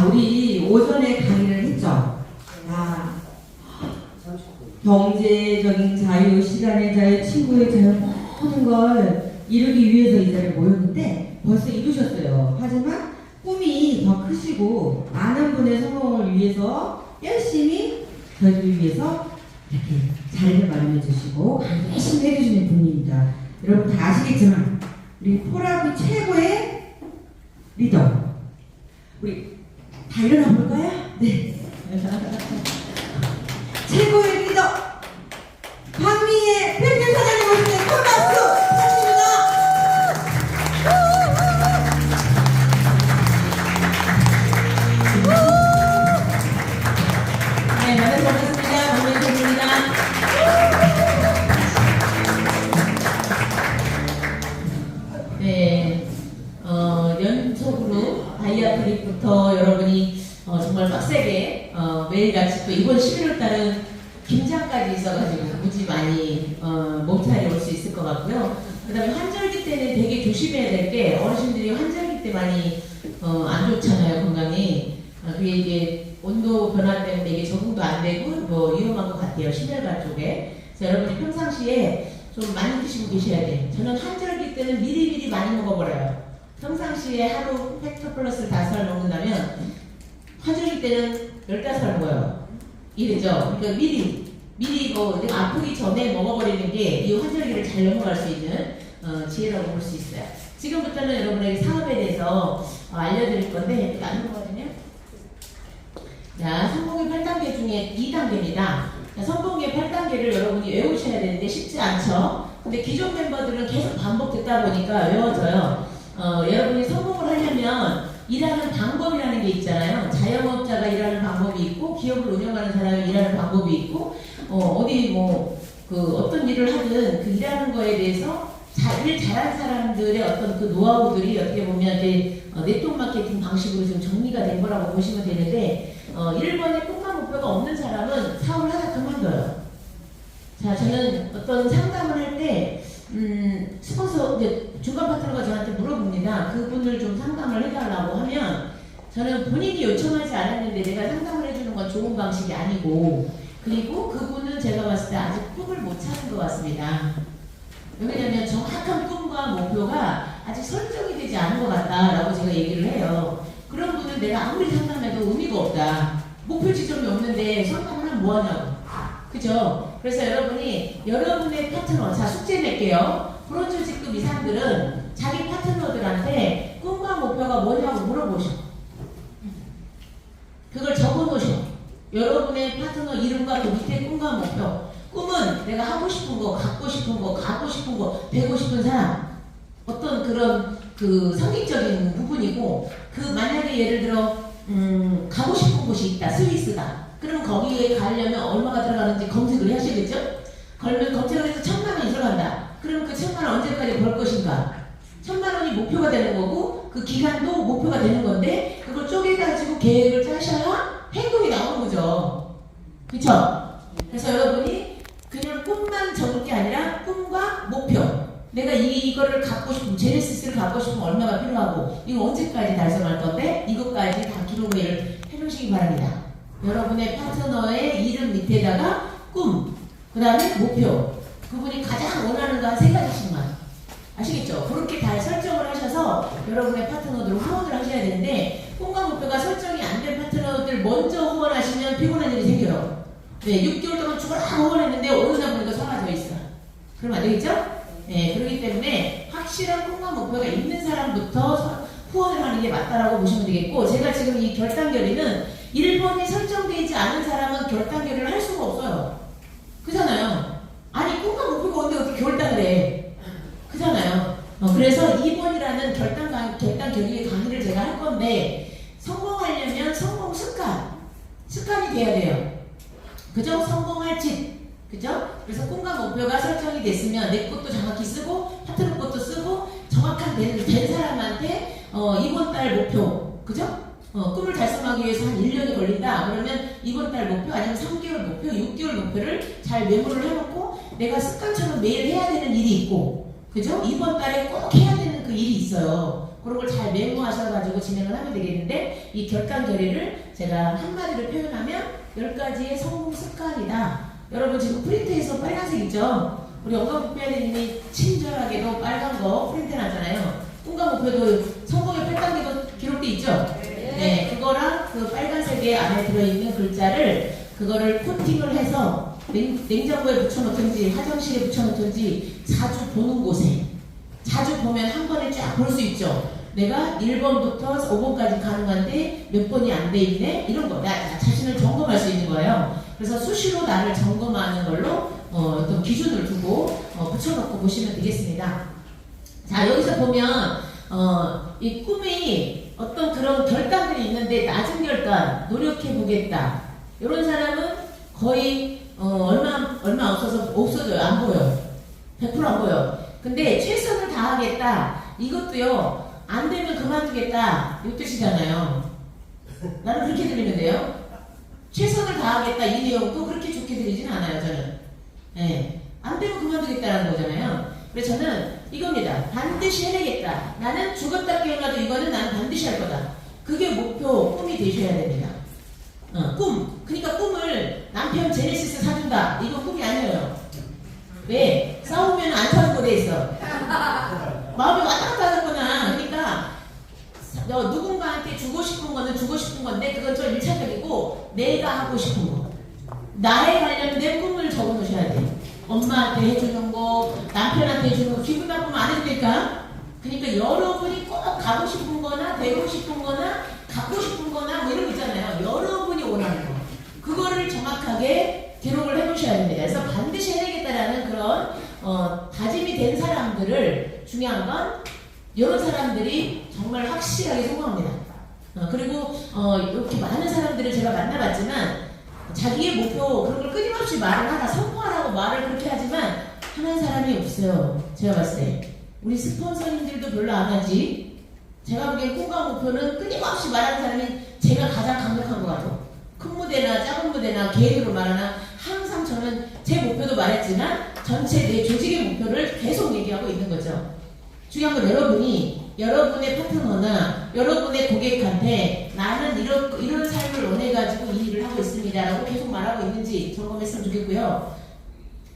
우리 오전에 강의를 했죠. 경제적인 자유, 시간의 자유, 친구의 자유 모든 걸 이루기 위해서 이 자리에 모였는데 벌써 이루셨어요. 하지만 꿈이 더 크시고 많은 분의 성공을 위해서 열심히 저희를 위해서 이렇게 자리를 마련해 주시고 열심히 해주시는 분입니다. 여러분 다 아시겠지만 우리 포라비 최고의 리더 우리 다 일어나 볼까요? 네. 최고의 리더 박미애 백년 사장님 오신데 큰 박수 부탁드립니다. 네, 만나서 반갑습니다. 박미애 대표입니다. 네, 연속으로 다이아트릭부터 여러분이 정말 빡세게 매일같이 또 이번 11월 달은 김장까지 있어가지고 무지 많이 몸살이 올 수 있을 것 같고요. 그 다음에 환절기 때는 되게 조심해야 될 게 어르신들이 환절기 때 많이 안 좋잖아요, 건강이. 그게 이게 온도 변화 때문에 이게 적응도 안 되고 뭐 위험한 것 같아요, 심혈관 쪽에. 그래서 여러분이 평상시에 좀 많이 드시고 계셔야 돼요. 저는 환절기 때는 미리미리 많이 먹어버려요. 평상시에 하루 팩터 플러스를 5알 먹는다면 환절기 때는 15알 먹어요. 이러죠. 그러니까 미리 내가 아프기 전에 먹어버리는 게 이 환절기를 잘 넘어갈 수 있는 지혜라고 볼 수 있어요. 지금부터는 여러분에게 사업에 대해서 알려드릴 건데 나눈 거거든요. 자, 성공의 8단계 중에 2단계입니다. 성공의 8단계를 여러분이 외우셔야 되는데 쉽지 않죠. 근데 기존 멤버들은 계속 반복 듣다 보니까 외워져요. 여러분이 성공을 하려면 일하는 방법이라는 게 있잖아요. 자영업자가 일하는 방법이 있고 기업을 운영하는 사람이 일하는 방법이 있고 어떤 일을 하든 그 일하는 거에 대해서 일 잘한 사람들의 어떤 그 노하우들이 어떻게 보면 이제 네트워크 마케팅 방식으로 좀 정리가 된 거라고 보시면 되는데 1번에 꿈과 목표가 없는 사람은 사업을 하다 그만둬요. 자, 저는 어떤 상담을 할 때 스폰서 이제 중간 파트너가 저한테 물어봅니다. 그분을 좀 상담을 해달라고 하면 저는 본인이 요청하지 않았는데 내가 상담을 해주는 건 좋은 방식이 아니고, 그리고 그분은 제가 봤을 때 아직 꿈을 못 찾은 것 같습니다. 왜냐하면 정확한 꿈과 목표가 아직 설정이 되지 않은 것 같다라고 제가 얘기를 해요. 그런 분은 내가 아무리 상담해도 의미가 없다. 목표 지점이 없는데 상담을 하면 뭐하냐고. 그죠? 그래서 여러분이 여러분의 파트너, 자 숙제 낼게요. 브론즈 직급 이상들은 자기 파트너들한테 꿈과 목표가 뭐냐고 물어보셔. 그걸 적어놓으셔. 여러분의 파트너 이름과 그 밑에 꿈과 목표. 꿈은 내가 하고 싶은 거, 갖고 싶은 거, 가고 싶은 거, 되고 싶은 사람. 어떤 그런 그 성격적인 부분이고, 그 만약에 예를 들어 가고 싶은 곳이 있다, 스위스다. 그럼 거기에 가려면 얼마가 들어가는지 검색을 하시겠죠? 그러면 검색을 해서 1,000만 원이 들어간다. 그럼 그 1,000만 원 언제까지 벌 것인가? 1,000만 원이 목표가 되는 거고, 그 기간도 목표가 되는 건데, 그걸 쪼개가지고 계획을 짜셔야 행동이 나오는 거죠. 그쵸? 그래서 여러분이 그냥 꿈만 적을 게 아니라 꿈과 목표. 내가 이거를 갖고 싶으면, 제네시스를 갖고 싶으면 얼마가 필요하고, 이거 언제까지 달성할 건데, 이것까지 다 기록을 해놓으시기 바랍니다. 여러분의 파트너의 이름 밑에다가 꿈, 그 다음에 목표, 그분이 가장 원하는 거 한 3가지씩만. 아시겠죠? 그렇게 다 설정을 하셔서 여러분의 파트너들 후원을 하셔야 되는데, 꿈과 목표가 설정이 안 된 파트너들 먼저 후원하시면 피곤한 일이 생겨요. 네, 6개월 동안 죽어라 후원했는데 어느 날 보니까 사라져 있어. 그러면 안 되겠죠? 네, 그렇기 때문에 확실한 꿈과 목표가 있는 사람부터 후원을 하는 게 맞다라고 보시면 되겠고, 제가 지금 이 결단결의는 1번이 설정되지 않은 사람은 결단결의를 할 수가 없어요. 그잖아요. 아니 꿈과 목표가 없는데 어떻게 결단을 해. 그잖아요. 그래서 2번이라는 결단결의의 강의를 제가 할 건데, 성공하려면 성공 습관이 돼야 돼요. 그죠? 성공할 짓. 그죠? 그래서 꿈과 목표가 설정이 됐으면 내 것도 정확히 쓰고 파트너 것도 쓰고 정확한 된 사람한테 이번 달 목표. 그죠? 꿈을 달성하기 위해서 한 1년이 걸린다. 그러면 이번 달 목표 아니면 3개월 목표, 6개월 목표를 잘 메모를 해놓고 내가 습관처럼 매일 해야 되는 일이 있고, 그죠? 이번 달에 꼭 해야 되는 그 일이 있어요. 그런 걸 잘 메모하셔가지고 진행을 하면 되겠는데 이 결단 결의를 제가 한마디로 표현하면 10가지의 성공 습관이다. 여러분 지금 프린트에서 빨간색 있죠? 우리 영광목표님이 친절하게도 빨간 거 프린트 놨잖아요. 꿈과 목표도 성공의 8단계도 기록돼 있죠? 네, 그거랑 그 빨간색에 안에 들어있는 글자를 그거를 코팅을 해서 냉장고에 붙여놓든지 화장실에 붙여놓든지 자주 보는 곳에 자주 보면 한 번에 쫙 볼 수 있죠. 내가 1번부터 5번까지 가능한데 몇 번이 안 돼 있네? 이런 거. 나 자신을 점검할 수 있는 거예요. 그래서 수시로 나를 점검하는 걸로 어떤 기준을 두고 붙여놓고 보시면 되겠습니다. 자, 여기서 보면 이 꿈이 어떤 그런 결단들이 있는데 낮은 결단, 노력해 보겠다. 이런 사람은 거의 얼마 없어져요. 안 보여. 100% 안 보여. 근데 최선을 다하겠다. 이것도요. 안 되면 그만두겠다. 이 뜻이잖아요. 나는 그렇게 들리는데요. 최선을 다하겠다. 이 내용도 그렇게 좋게 들리진 않아요. 저는. 네. 안 되면 그만두겠다는 거잖아요. 그래서 저는 이겁니다. 반드시 해내겠다. 나는 죽었다 깨어나도 이거는 나는 반드시 할 거다. 그게 목표, 꿈이 되셔야 됩니다. 꿈. 그러니까 꿈을 남편 제네시스 사준다. 이거 꿈이 아니에요. 왜? 싸우면 안 사는 거 돼 있어. 마음이 왔다 갔다 하는구나. 그러니까 너 누군가한테 주고 싶은 거는 주고 싶은 건데 그건 좀 1차적이고 내가 하고 싶은 거. 나에 관련된 꿈을 적어 놓으셔야 돼. 엄마한테 해주는 거, 남편한테 해주는 거, 기분 나쁘면 안 해도 될까? 그러니까 여러분이 꼭 가고 싶은 거나 되고 싶은 거나 갖고 싶은 거나 뭐 이런 거 있잖아요. 여러분이 원하는 거. 그거를 정확하게 기록을 해놓으셔야 됩니다. 그래서 반드시 해내겠다라는 그런 다짐이 된 사람들을 중요한 건 이런 사람들이 정말 확실하게 성공합니다. 그리고 이렇게 많은 사람들을 제가 만나봤지만 자기의 목표 그런 걸 끊임없이 말을 하라 성공하라고 말을 그렇게 하지만 하는 사람이 없어요. 제가 봤을 때 우리 스폰서님들도 별로 안 하지. 제가 보기엔 꿈과 목표는 끊임없이 말하는 사람이 제가 가장 강력한 것 같아요. 큰 무대나 작은 무대나 개인으로 말하나 항상 저는 제 목표도 말했지만 전체 내 조직의 목표를 계속 얘기하고 있는 거죠. 중요한 건 여러분이 여러분의 파트너나 여러분의 고객한테 나는 이런 삶을 원해가지고 이 일을 하고 있습니다 라고 계속 말하고 있는지 점검했으면 좋겠고요.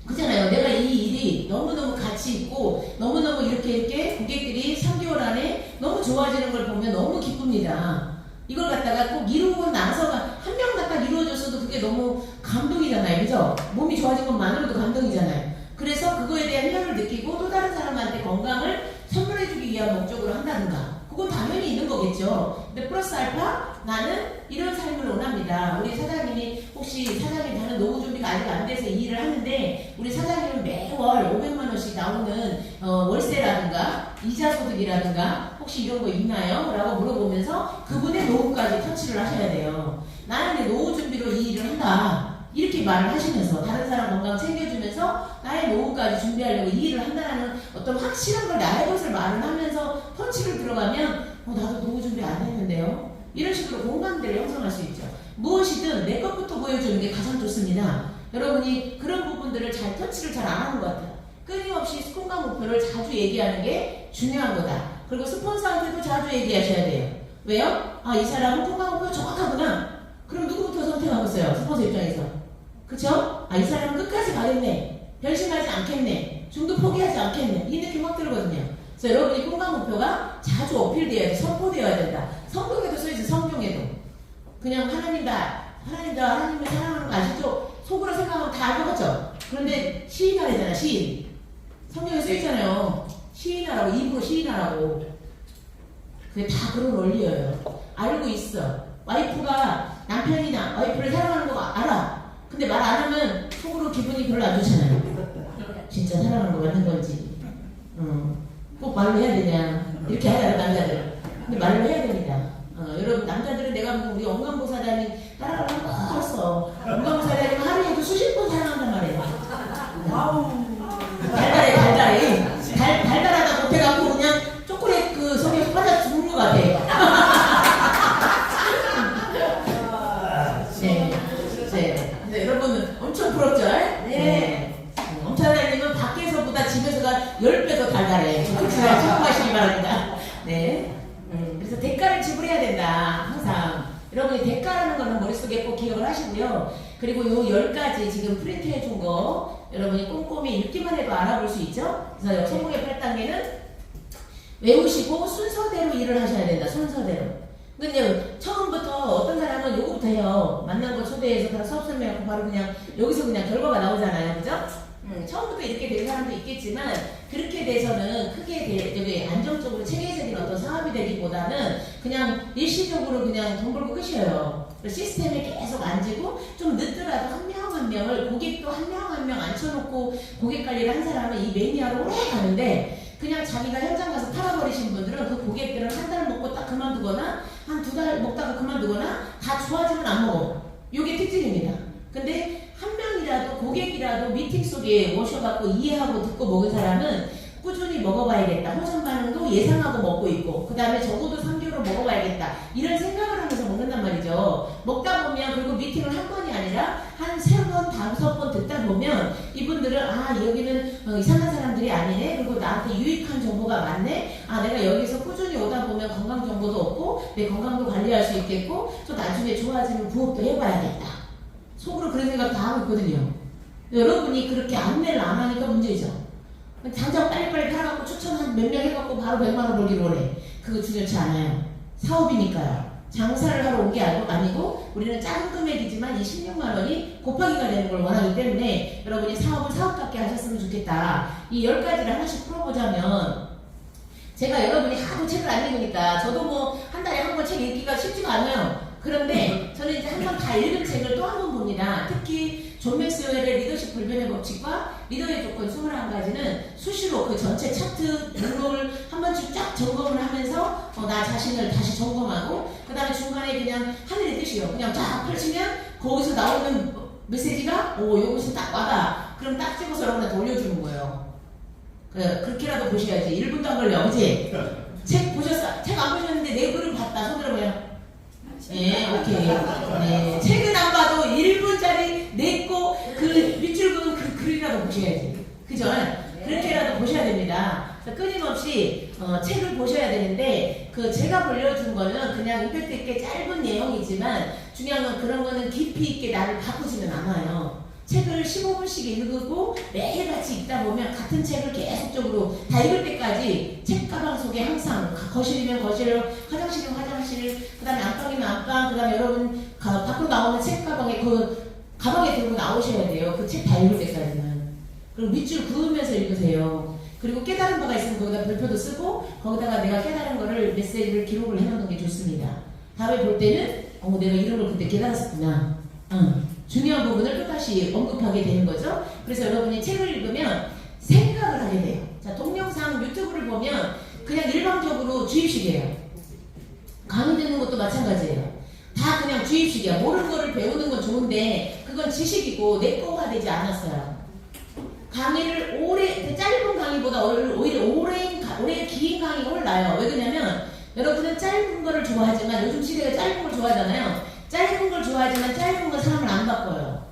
그렇잖아요. 내가 이 일이 너무너무 가치 있고 너무너무 이렇게 고객들이 3개월 안에 너무 좋아지는 걸 보면 너무 기쁩니다. 이걸 갖다가 꼭 이루고 나서가 한 명 갖다 이루어졌어도 그게 너무 감동이잖아요. 그죠? 몸이 좋아진 것만으로도 감동이잖아요. 그래서 그거에 대한 희열을 느끼고 또 다른 사람한테 건강을 선물해주기 위한 목적으로 한다든가 그건 당연히 있는 거겠죠. 근데 플러스 알파 나는 이런 삶을 원합니다. 우리 사장님이 혹시 사장님 다른 노후 준비가 아직 안 돼서 이 일을 하는데 우리 사장님은 매월 500만 원씩 나오는 월세라든가 이자 소득이라든가 혹시 이런 거 있나요? 라고 물어보면서 그분의 노후까지 터치를 하셔야 돼요. 나는 노후 준비로 이 일을 한다. 이렇게 말을 하시면서 다른 사람 건강 챙겨주면서 나의 노후까지 준비하려고 이 일을 한다는 어떤 확실한 걸 나의 것을 말을 하면서 터치를 들어가면 나도 노후 준비 안 했는데요. 이런 식으로 공감대를 형성할 수 있죠. 무엇이든 내 것부터 보여주는 게 가장 좋습니다. 여러분이 그런 부분들을 잘 터치를 잘 안 하는 것 같아요. 끊임없이 스폰과 목표를 자주 얘기하는 게 중요한 거다. 그리고 스폰서한테도 자주 얘기하셔야 돼요. 왜요? 이 사람은 스폰과 목표가 정확하구나. 그럼 누구부터 선택하겠어요? 스폰서 입장에서. 그쵸? 이 사람은 끝까지 가겠네. 변심하지 않겠네. 중도 포기하지 않겠네. 이 느낌 확 들거든요. 그래서 여러분이 꿈과 목표가 자주 어필되어야 돼. 선포되어야 된다. 성경에도 써있어. 성경에도. 그냥 하나님을 사랑하는 거 아시죠? 속으로 생각하면 다 알 것 같죠? 그런데 시인하래잖아. 시인. 성경에 써있잖아요. 시인하라고. 입으로 시인하라고. 그게 다 그런 원리예요. 알고 있어. 와이프가 남편이나 와이프를 사랑하는 거 알아. 근데 말 안 하면 속으로 기분이 별로 안 좋잖아요. 진짜 사랑하는 거 맞는 건지. 꼭 말로 해야 되냐. 이렇게 하잖아요, 남자들. 근데 말로 해야 됩니다. 여러분, 남자들은 내가 보면 우리 엄간보사장님 따라가면 꼭 했어. 엄간보사장님 하루에도 수십 번 사랑한단 말이에요. 달달해. 달달하다 못해갖고 그냥 초콜릿 그 속에 빠져 죽는 것 같아. 네. 여러분은 엄청 부럽죠? 네. 엄차장님은 밖에서보다 집에서가 10배 더 달달해. 성공하시기 바랍니다. 네. 여러분이 대가라는 거는 머릿속에 꼭 기억을 하시고요. 그리고 요 10가지 지금 프린트해 준 거 여러분이 꼼꼼히 읽기만 해도 알아볼 수 있죠? 그래서 성공의 8단계는 외우시고 순서대로 일을 하셔야 된다. 순서대로. 근데 처음부터 어떤 사람은 요거부터 해요. 만난 거 초대해서 그냥 수업 설명하고 바로 그냥 여기서 그냥 결과가 나오잖아요. 그죠? 처음부터 이렇게 된 사람도 있겠지만 그렇게 돼서는 크게 되게 안정적으로 체계적인 어떤 사업이 되기보다는 그냥 일시적으로 그냥 돈 벌고 끝이에요. 시스템에 계속 앉고 좀 늦더라도 한 명 한 명을 고객도 한 명 한 명 앉혀놓고 고객 관리를 한 사람은 이 매니아로 오래 가는데 그냥 자기가 현장 가서 팔아버리신 분들은 그 고객들은 한 달 먹고 딱 그만두거나 한 2달 먹다가 그만두거나 다 좋아지면 안 먹어. 요게 특징입니다. 근데 한 명이라도 고객이라도 미팅 속에 오셔갖고 이해하고 듣고 먹은 사람은 꾸준히 먹어봐야겠다. 호전 반응도 예상하고 먹고 있고 그 다음에 적어도 3개월 먹어봐야겠다. 이런 생각을 하면서 먹는단 말이죠. 먹다 보면 그리고 미팅을 한 번이 아니라 한 3번, 5번 듣다 보면 이분들은 아 여기는 이상한 사람들이 아니네. 그리고 나한테 유익한 정보가 많네. 아 내가 여기서 꾸준히 오다 보면 건강 정보도 얻고 내 건강도 관리할 수 있겠고 또 나중에 좋아지면 부업도 해봐야겠다. 속으로 그런 생각 다 하고 있거든요. 여러분이 그렇게 안내를 안 하니까 문제죠. 당장 빨리빨리 팔아갖고 추천 한 몇 명 해갖고 바로 100만원 벌기를 원해. 그거 중요치 않아요. 사업이니까요. 장사를 하러 온 게 아니고 우리는 작은 금액이지만 이 16만원이 곱하기가 되는 걸 원하기 때문에 여러분이 사업을 사업답게 하셨으면 좋겠다. 이 10가지를 하나씩 풀어보자면 제가 여러분이 하도 책을 안 읽으니까 저도 뭐 한 달에 한 번 책 읽기가 쉽지가 않아요. 그런데 저는 이제 한 번 다 읽은 책을 또 한 번 봅니다. 특히 존 맥스웰의 리더십 불변의 법칙과 리더의 조건 21가지는 수시로 그 전체 차트 등록을 한 번씩 쫙 점검을 하면서 나 자신을 다시 점검하고 그 다음에 중간에 그냥 하늘의 뜻이요. 그냥 쫙 펼치면 거기서 나오는 메시지가 여기서 딱 와다. 그럼 딱 찍어서 여러분한테 올려주는 거예요. 그렇게라도 보셔야지. 1분도 안 걸려. 그치? 책 보셨어? 책 안 보셨는데 내 글을 봤다. 손 들어봐요. 네, 오케이. 네, 책은 안 봐도 1분짜리 내거 그 밑줄 그은 그 글이라도 보셔야지. 그죠? 그렇게라도 보셔야 됩니다. 끊임없이 책을 보셔야 되는데 제가 보여준 거는 그냥 임팩트 있게 짧은 내용이지만 중요한 건 그런 거는 깊이 있게 나를 바꾸지는 않아요. 책을 15분씩 읽고 매일같이 읽다 보면 같은 책을 계속적으로 다 읽을 때까지 책 가방 속에 항상 거실이면 거실, 화장실이면 화장실, 그 다음에 안방이면 안방, 그 다음에 여러분 밖으로 나오는 책 가방에 가방에 들고 나오셔야 돼요. 그 책 다 읽을 때까지는. 그리고 밑줄 그으면서 읽으세요. 그리고 깨달은 바가 있으면 거기다 별표도 쓰고 거기다가 내가 깨달은 거를 메시지를 기록을 해놓는 게 좋습니다. 다음에 볼 때는 내가 이런 걸 그때 깨달았었구나. 중요한 부분을 끝까지 언급하게 되는 거죠. 그래서 여러분이 책을 읽으면 생각을 하게 돼요. 자, 동영상 유튜브를 보면 그냥 일방적으로 주입식이에요. 강의 듣는 것도 마찬가지예요. 다 그냥 주입식이야. 모르는 거를 배우는 건 좋은데 그건 지식이고 내 거가 되지 않았어요. 강의를 짧은 강의보다 오히려 오래 긴 강의가 올라요. 왜 그러냐면 여러분은 짧은 거를 좋아하지만 요즘 시대가 짧은 걸 좋아하잖아요. 짧은 걸 좋아하지만 짧은 건 사람을 안 바꿔요.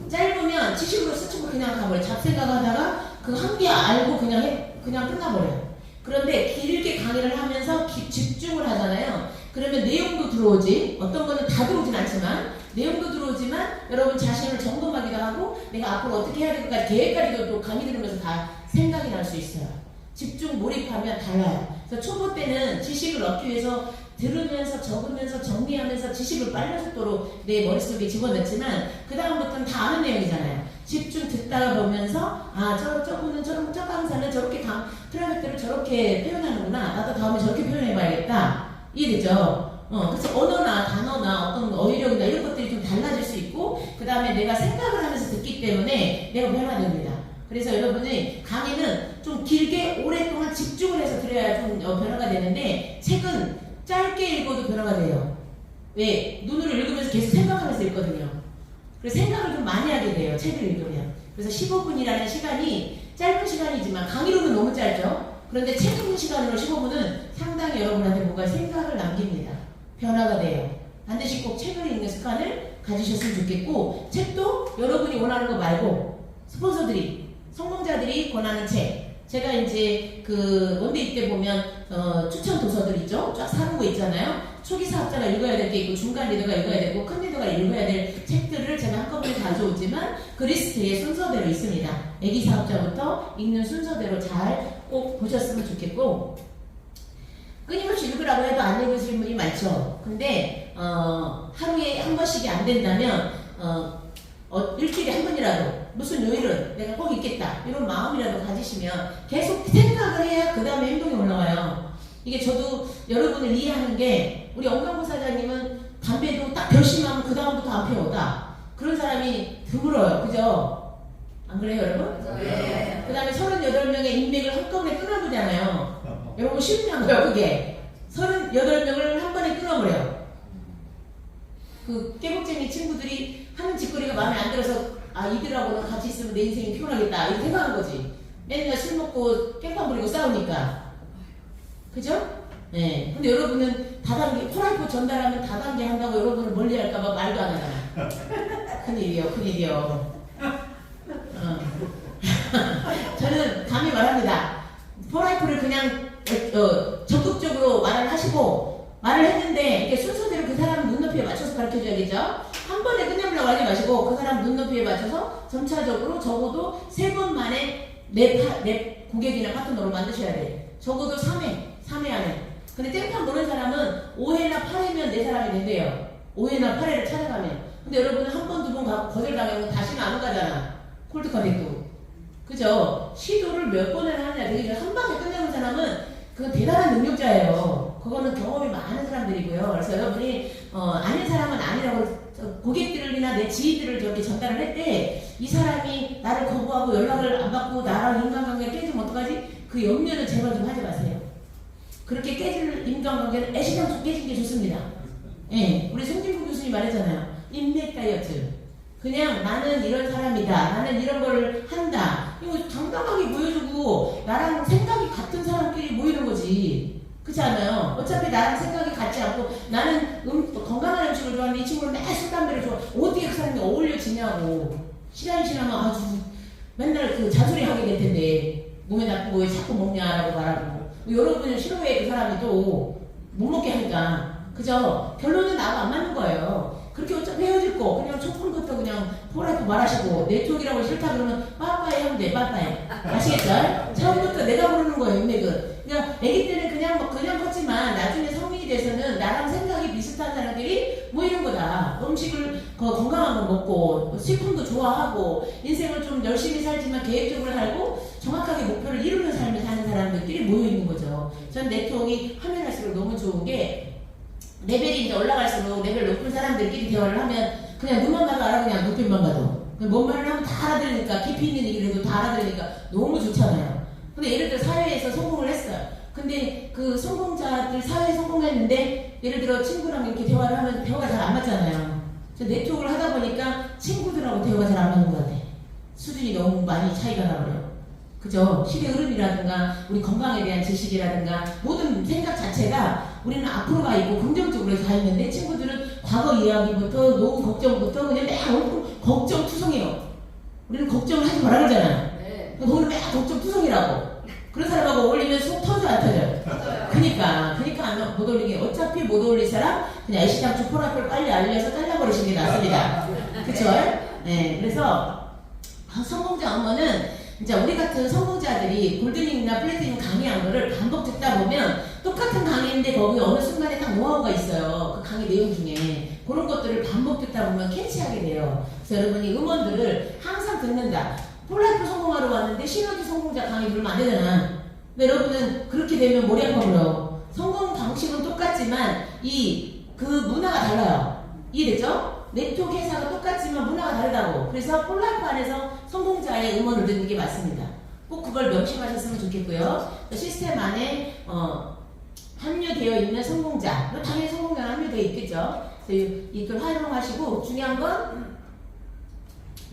짧으면 지식으로 스치고 그냥 가버려요. 잡생각하다가 그 한 개 알고 그냥 끝나버려요. 그런데 길게 강의를 하면서 집중을 하잖아요. 그러면 내용도 들어오지. 어떤 거는 다 들어오진 않지만 내용도 들어오지만 여러분 자신을 점검하기도 하고 내가 앞으로 어떻게 해야 될까 계획까지도 또 강의 들으면서 다 생각이 날 수 있어요. 집중 몰입하면 달라요. 그래서 초보 때는 지식을 얻기 위해서 들으면서 적으면서 정리하면서 지식을 빨리 속도로 내 머릿속에 집어넣지만 그 다음부터는 다 아는 내용이잖아요. 집중 듣다가 보면서 저분은 저 강사는 저렇게 프라이빗대로 저렇게 표현하는구나. 나도 다음에 저렇게 표현해봐야겠다. 이해되죠? 그래서 언어나 단어나 어떤 어휘력이나 이런 것들이 좀 달라질 수 있고 그 다음에 내가 생각을 하면서 듣기 때문에 내가 변화됩니다. 그래서 여러분이 강의는 좀 길게 오랫동안 집중을 해서 들어야 좀 변화가 되는데 책은 짧게 읽어도 변화가 돼요. 왜? 눈으로 읽으면서 계속 생각하면서 읽거든요. 그래서 생각을 좀 많이 하게 돼요. 책을 읽으면. 그래서 15분이라는 시간이 짧은 시간이지만 강의로는 너무 짧죠. 그런데 책 읽는 시간으로 15분은 상당히 여러분한테 뭔가 생각을 남깁니다. 변화가 돼요. 반드시 꼭 책을 읽는 습관을 가지셨으면 좋겠고 책도 여러분이 원하는 거 말고 스폰서들이 성공자들이 권하는 책 제가 이제 그 원데이 때 보면 추천 도서들 있죠? 쫙 사는 거 있잖아요. 초기 사업자가 읽어야 될 게 있고 중간 리더가 읽어야 되고 큰 리더가 읽어야 될 책들을 제가 한꺼번에 가져오지만 그 리스트에 순서대로 있습니다. 애기 사업자부터 읽는 순서대로 잘 꼭 보셨으면 좋겠고, 끊임없이 읽으라고 해도 안 읽으시는 분이 많죠. 근데 하루에 한 번씩이 안 된다면 일주일에 한 번이라도 무슨 요일은 내가 꼭 읽겠다 이런 마음이라도 가지시면 계속 생각을 해야 그 다음에 행동이 올라와요. 이게 저도 여러분을 이해하는 게, 우리 엄강부사장님은 담배도 딱 결심하면 그 다음부터 안 피워오다 그런 사람이 드물어요. 그죠? 안 그래요 여러분? 네. 그 다음에 38명의 인맥을 한꺼번에 끊어보잖아요. 여러분 쉽냐고요 그게. 38명을 한 번에 끊어버려요. 그 깨복쟁이 친구들이 하는 짓거리가 마음에 안 들어서 이들하고는 같이 있으면 내 인생이 피곤하겠다 이렇게 생각하는 거지. 맨날 술 먹고 깽판 부리고 싸우니까. 그죠? 네. 근데 여러분은 다단계, 프라이프 전달하면 다단계 한다고 여러분을 멀리 할까봐 말도 안 하잖아. 큰일이요, 큰일이요. 저는 감히 말합니다. 프라이프를 그냥 적극적으로 말을 하시고, 말을 했는데 이렇게 순서대로 그 사람 눈높이에 맞춰서 가르쳐줘야겠죠? 한 번에 끝내려고 하지 마시고 그 사람 눈높이에 맞춰서 점차적으로 적어도 3번 만에 내 고객이나 파트너로 만드셔야 돼. 적어도 3회 안에. 근데 땡판 보는 사람은 5회나 8회면 내 사람이 된대요. 5회나 8회를 찾아가면. 근데 여러분은 한 번, 두 번 가고 거절당하면 다시는 안 가잖아. 콜드 컨택도. 그죠? 시도를 몇 번을 하느냐. 되게 한 방에 끝내는 사람은 그건 대단한 능력자예요. 그거는 경험이 많은 사람들이고요. 그래서 여러분이 아닌 사람은 아니라고 고객들이나 내 지인들을 저렇게 전달을 할 때 이 사람이 나를 거부하고 연락을 안 받고 나랑 인간관계가 깨지면 어떡하지? 그 염려는 제발 좀 하지 마세요. 그렇게 깨질 인간관계는 애시당초 깨진 게 좋습니다. 예, 우리 송진구 교수님 말했잖아요. 인맥 다이어트. 그냥 나는 이런 사람이다. 나는 이런 거를 한다. 이거 당당하게 보여주고 나랑 생각이 같은 사람끼리 모이는 거지. 그렇지 않아요? 어차피 나랑 생각이 같지 않고 나는 건강한 음식을 좋아하는데 이 친구는 매일 술, 담배를 좋아. 어떻게 그 사람이 어울려지냐고. 시간이 지나면 아주 맨날 그 잔소리 하게 될 텐데 몸에 나쁜 거 왜 자꾸 먹냐라고 말하고 여러분은 싫어해 그 사람이 또 못 먹게 하니까. 그죠? 결론은 나하고 안 맞는 거예요. 그렇게 어차피 헤어질 거 그냥 첫번부터 그냥 포라이프 말하시고 내 쪽이라고 싫다 그러면 빠빠이 하면 돼. 빠빠이 아시겠죠? 처음부터 내가 모르는 거예요. 인맥은 그냥 애기 때는 그냥 컸지만 나중에 성인이 돼서는 나랑 생각이 비슷한 사람들이 모이는 거다. 음식을 건강한 거 먹고 식품도 좋아하고 인생을 좀 열심히 살지만 계획적으로 살고 정확하게 목표를 이루는 삶을 사는 사람들끼리 모여있는 거죠. 전 네트워크가 하면 할수록 너무 좋은 게 레벨이 이제 올라갈수록 레벨 높은 사람들끼리 대화를 하면 그냥 눈만 봐도 알아. 그냥 눈빛만 봐도 뭔 말을 하면 다 알아들으니까 깊이 있는 얘기를 해도 다 알아들으니까 너무 좋잖아요. 근데 예를 들어 사회에서 성공을 했어요. 근데 그 성공자들 사회에 성공했는데 예를 들어 친구랑 이렇게 대화를 하면 대화가 잘 안 맞잖아요. 네트워크를 하다 보니까 친구들하고 대화가 잘 안 맞는 것 같아. 수준이 너무 많이 차이가 나버려요. 그죠? 시대 흐름이라든가 우리 건강에 대한 지식이라든가 모든 생각 자체가 우리는 앞으로 가 있고 긍정적으로 가 있는데 친구들은 과거 이야기부터 노후 걱정부터 그냥 매일 걱정투성이에요. 우리는 걱정을 하지 말라 그러잖아요. 네. 너는 매일 걱정투성이라고. 그런 사람하고 어울리면 속 터져 안 터져요? 그니까 못 어울리게. 어차피 못 어울릴 사람 그냥 애시당초 포라풀 빨리 알려서 잘라버리시는 게 낫습니다. 그쵸? 네. 그래서 성공자 엄마는 진짜 우리 같은 성공자들이 골드닝이나 플래티넘 강의한 거를 반복 듣다 보면 똑같은 강의인데 거기 어느 순간에 딱 노하우가 있어요. 그 강의 내용 중에 그런 것들을 반복 듣다 보면 캐치하게 돼요. 그래서 여러분이 음원들을 항상 듣는다. 폴라이프 성공하러 왔는데 시너지 성공자 강의 들으면 안 되잖아. 근데 여러분은 그렇게 되면 머리 아파버려. 성공 방식은 똑같지만 그 문화가 달라요. 이해됐죠? 네트워크 회사가 똑같지만 문화가 다르다고. 그래서 폴라이프 안에서 성공자의 음원을 듣는 게 맞습니다. 꼭 그걸 명심하셨으면 좋겠고요. 시스템 안에 합류되어 있는 성공자, 당연히 성공자는 합류되어 있겠죠. 그래서 이걸 활용하시고 중요한 건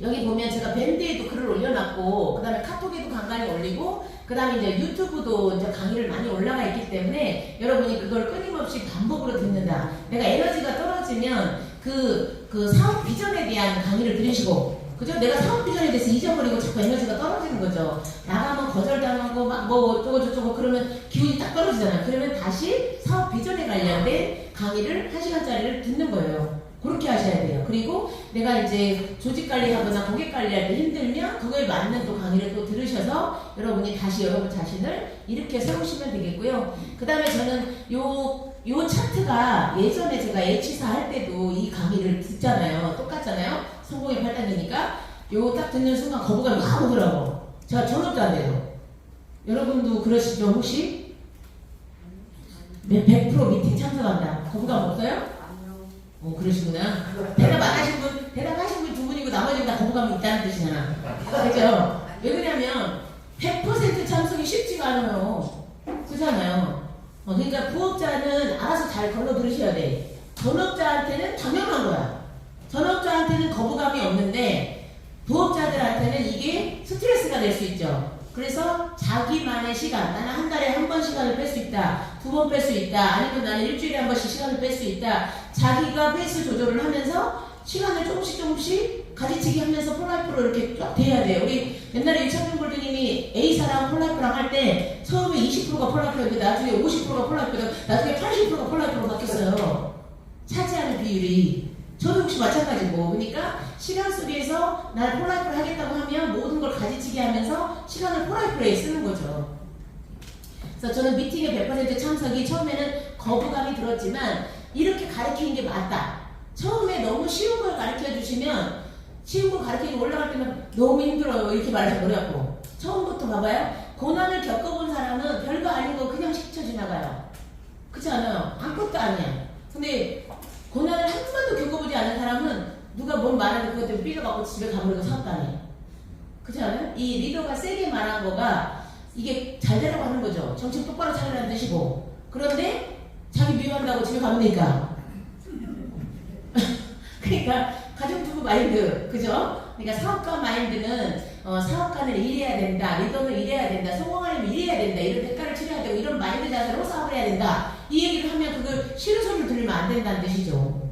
여기 보면 제가 밴드에도 글을 올려놨고 그 다음에 카톡에도 간간히 올리고 그 다음에 이제 유튜브도 이제 강의를 많이 올라가 있기 때문에 여러분이 그걸 끊임없이 반복으로 듣는다. 내가 에너지가 떨어지면 그 사업 비전에 대한 강의를 들으시고 그죠? 내가 사업 비전에 대해서 잊어버리고 자꾸 에너지가 떨어지는 거죠. 나가면 거절당하고 막 뭐 어쩌고 저쩌고 그러면 기운이 딱 떨어지잖아요. 그러면 다시 사업 비전에 관련된 강의를 1시간짜리를 듣는 거예요. 그렇게 하셔야 돼요. 그리고 내가 이제 조직 관리하거나 고객 관리할 때 힘들면 그거에 맞는 또 강의를 또 들으셔서 여러분이 다시 여러분 자신을 이렇게 세우시면 되겠고요. 그 다음에 저는 요 차트가 예전에 제가 H사 할 때도 이 강의를 듣잖아요. 똑같잖아요. 성공의 8단계니까 요 딱 듣는 순간 거부감이 확 오더라고. 제가 전업자인데요. 여러분도 그러시죠 혹시? 100% 미팅 참석한다. 거부감 없어요? 그러시구나. 대답하신 분 두 분이고 나머지는 다 거부감이 있다는 뜻이잖아. 그죠? 왜 그러냐면 100% 참석이 쉽지가 않아요. 그렇잖아요. 그러니까 부업자는 알아서 잘 걸러 들으셔야 돼. 전업자한테는 당연한 거야. 전업자한테는 거부감이 없는데 부업자들한테는 이게 스트레스가 될 수 있죠. 그래서 자기만의 시간, 나는 한 달에 한 번 시간을 뺄 수 있다, 2번 뺄 수 있다, 아니면 나는 일주일에 한 번씩 시간을 뺄 수 있다. 자기가 페이스 조절을 하면서 시간을 조금씩 가지치기 하면서 폴라이프로 이렇게 쫙 돼야 돼요. 우리 옛날에 유창준 골드님이 A사랑 폴라이프랑 할 때 처음에 20%가 폴라이프였는데 나중에 50%가 폴라이프였고 나중에 80%가 폴라이프로 바뀌었어요. 차지하는 비율이. 저도 혹시 마찬가지고. 그러니까 시간 속에서 나를 폴라이프를 하겠다고 하면 모든 걸 가지치기 하면서 시간을 폴라이프에 쓰는 거죠. 그래서 저는 미팅에 100% 참석이 처음에는 거부감이 들었지만 이렇게 가르치는 게 맞다. 처음에 너무 쉬운 걸 가르쳐 주시면 쉬운 거 가르치고 올라갈 때는 너무 힘들어요. 이렇게 말해서 그래갖고 처음부터 봐봐요. 고난을 겪어본 사람은 별거 아닌 거 그냥 스쳐 지나가요. 그렇지 않아요? 아무것도 아니야. 근데 고난을 한 번도 겪어보지 않은 사람은 누가 뭔 말하는 그것 때문에 삐져갖고 집에 가버리고 사업다니. 그렇지 않아요? 이 리더가 세게 말한 거가 이게 잘 되라고 하는 거죠. 정신 똑바로 차리라는 뜻이고. 그런데 자기 미워한다고 집에 가면 되니까. 그러니까 가정주부 마인드, 그죠? 그러니까 사업가 마인드는 사업가는 일해야 된다, 리더는 일해야 된다, 성공하려면 일해야 된다, 이런 대가를 치러야 되고 이런 마인드 자세로 사업을 해야 된다. 이 얘기를 하면 그걸 싫은 소리를 들으면 안 된다는 뜻이죠.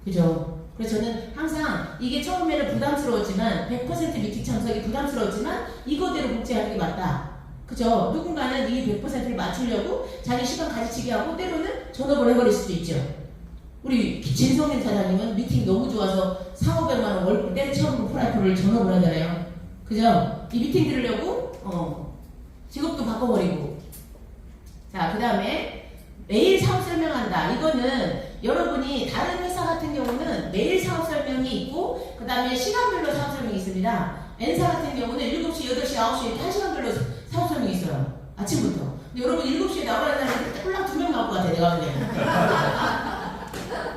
그죠? 그래서 저는 항상 이게 처음에는 부담스러웠지만 100% 미팅 참석이 부담스러웠지만 이거대로 복제하는 게 맞다. 그죠? 누군가는 이 100%를 맞추려고 자기 시간 가지치기 하고 때로는 전업을 해버릴 수도 있죠. 우리 진성인 사장님은 미팅 너무 좋아서 4,500만원 월급 때려치우고 프라이팬을 전업을 하잖아요. 그죠? 이 미팅 들으려고 직업도 바꿔버리고. 자, 그 다음에 매일 사업 설명한다. 이거는 여러분이 다른 회사 같은 경우는 매일 사업 설명이 있고 그 다음에 시간별로 사업 설명이 있습니다. N사 같은 경우는 7시, 8시, 9시 이렇게 1시간별로 사업 설명이 있어요. 아침부터. 근데 여러분 7시에 나오라는 사람이 꼴랑 2명 나올 것 같아. 내가 보기에는.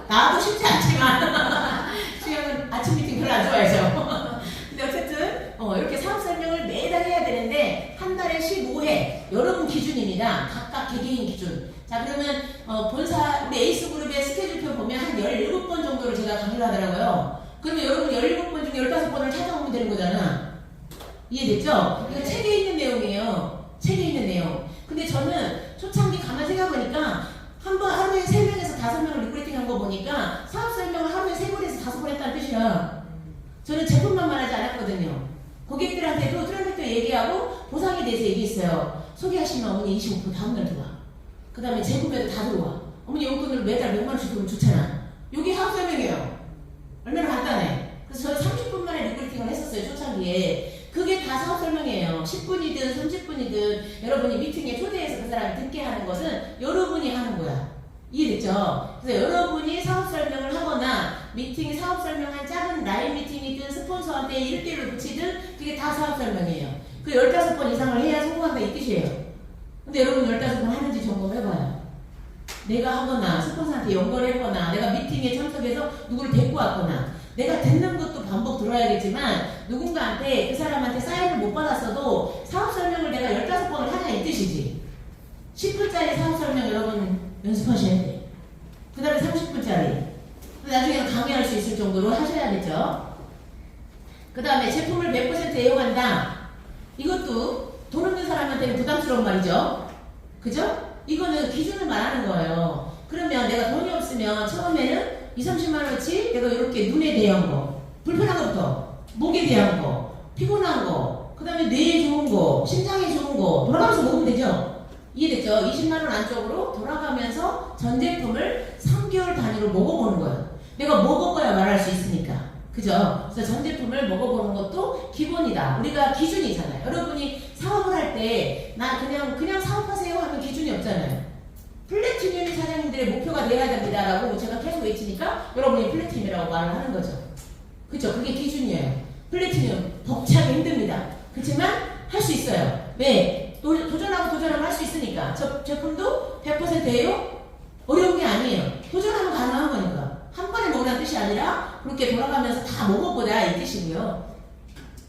나도 쉽지 않지만 수영은 아침 미팅 별로 안 좋아해서 근데 어쨌든 이렇게 사업 설명을 매달 해야 되는데 한 달에 15회 여러분 기준입니다. 각각 개개인 기준. 자, 그러면 본사 우리 에이스그룹의 스케줄표 보면 한 17번 정도를 제가 강의를 하더라고요. 그러면 여러분 17번 중에 15번을 찾아오면 되는 거잖아. 이해됐죠? 이거 책에 있는 내용이에요. 책에 있는 내용. 근데 저는 초창기 가만 생각해보니까 한 번 하루에 3명에서 5명을 리크루팅 한 거 보니까 사업 설명을 하루에 3번에서 5번 했다는 뜻이야. 저는 제품만 말하지 않았거든요. 고객들한테도 트랜드도 얘기하고 보상에 대해서 얘기했어요. 소개하시면 어머니 25% 다음날 들어와. 그 다음에 재구매도 다 들어와. 어머니 용돈을 매달 몇만 원씩 들으면 좋잖아. 이게 사업 설명이에요. 얼마나 간단해. 그래서 저는 30분 만에 리크루팅을 했었어요. 초창기에. 그게 다 사업 설명이에요. 10분이든 30분이든 여러분이 미팅에 초대해서 그 사람이 듣게 하는 것은 여러분이 하는 거야. 이해됐죠? 그래서 여러분이 사업 설명을 하거나 미팅 사업 설명한 작은 라인 미팅이든 스폰서한테 1대1로 붙이든 그게 다 사업 설명이에요. 그 15번 이상을 해야 성공한다 이 뜻이에요. 근데 여러분 15번 하는지 점검해봐요. 내가 하거나 스폰서한테 연결을 했거나 내가 미팅에 참석해서 누구를 데리고 왔거나 내가 듣는 것도 반복 들어야겠지만 누군가한테 그 사람한테 사인을 못 받았어도 사업 설명을 내가 15번을 하냐 이 뜻이지. 10분짜리 사업 설명 여러분 연습하셔야 돼. 그 다음에 30분짜리. 나중에는 강의할 수 있을 정도로 하셔야겠죠. 그 다음에 제품을 100% 애용한다. 이것도 돈 없는 사람한테는 부담스러운 말이죠. 그죠? 이거는 기준을 말하는 거예요. 그러면 내가 돈이 없으면 처음에는 20, 30만 원어치 내가 이렇게 눈에 대한 거 불편한 것부터 목에 대한 거, 피곤한 거, 그 다음에 뇌에 좋은 거, 심장에 좋은 거 돌아가면서 먹으면 되죠. 이해됐죠? 20만 원 안쪽으로 돌아가면서 전 제품을 3개월 단위로 먹어보는 거예요. 내가 먹어봐야 말할 수 있으니까. 그죠? 그래서 전 제품을 먹어보는 것도 기본이다. 우리가 기준이잖아요. 여러분이 사업을 할 때 나 그냥 사업하세요 하면 기준이 없잖아요. 플래티늄이 사장님들의 목표가 돼야 됩니다라고 제가 계속 외치니까 여러분이 플래티늄이라고 말을 하는 거죠. 그죠? 그게 기준이에요. 플래티늄 벅차기 힘듭니다. 그렇지만 할 수 있어요. 왜? 도전하면 할 수 있으니까. 저 제품도 100%예요? 어려운 게 아니에요. 도전하면 가능한 거니까. 한 번에 먹으라는 뜻이 아니라 그렇게 돌아가면서 다 먹어보자 이 뜻이고요.